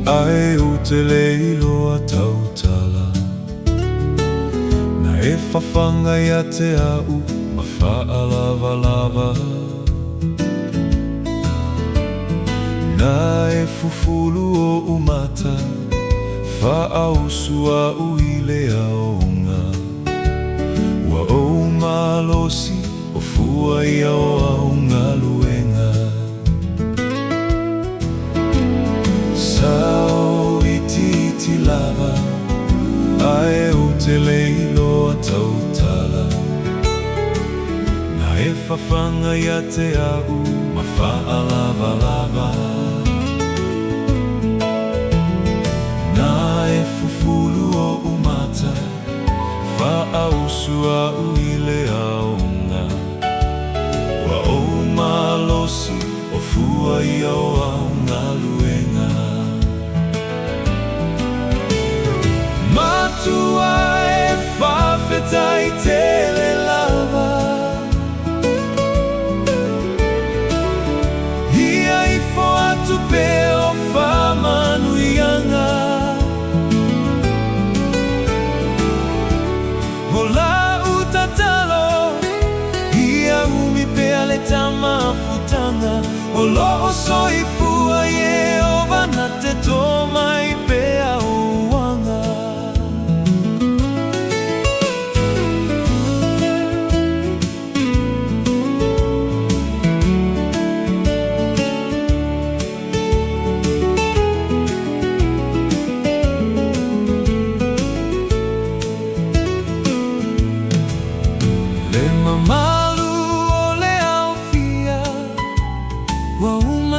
Ai o te leilo a tautala, na e whawhanga ia te au ma whaalawalawa. Na e fufulu o umata, whaausu au i le aonga. Ua o malosi o fua ia o aonga luenga. Sao iti lava, ae o te leilo a tautala, na e whawhanga ia te au ma whaalawalawa. Na e fufulu o umata, whaausu au i le aonga. Ua o malosi o fua ia o aonga luenga. Matua e whawhetai tele lava, ia i fo atu pe o whamanuianga. O la utatalo, ia umi pe ale tamafutanga. O lo o soifua ye o vana te tomai pe au.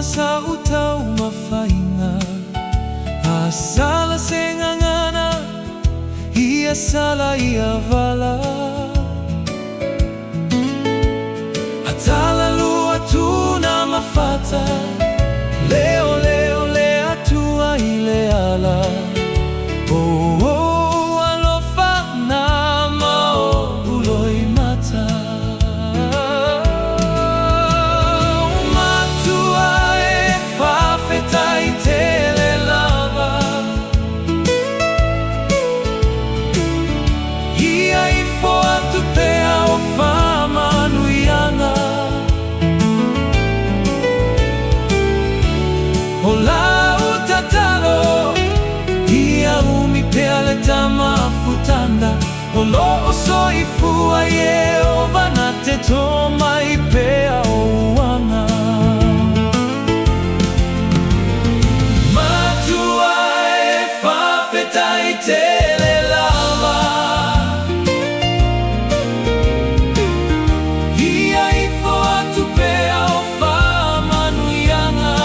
Sa utau mawhainga, a sala se ngangana, ia sala ia vala. A tala lua tuna mawhata, leo leo le atua i le ala. Oh, oh, alofa na mao uloi mata. O la utatalo, ia umi pe ale tamafutanda. O lo o soifua ye o vana te tomai pe auanga. Matua e whawhetai tele lava, ia i fo atu pe au whamanuianga.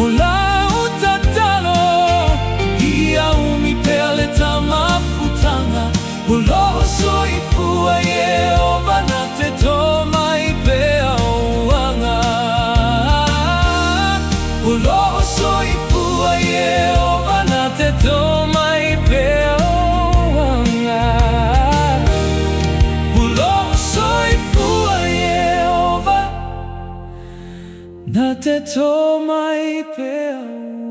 O la utatalo, ia umi pe ale tamafutanga. O lo o soifua ye o vana te tomai pe auanga. O lo o soifua ye o vana te tomai pe auanga. O lo o soifua ye o vana te tomai pe auanga.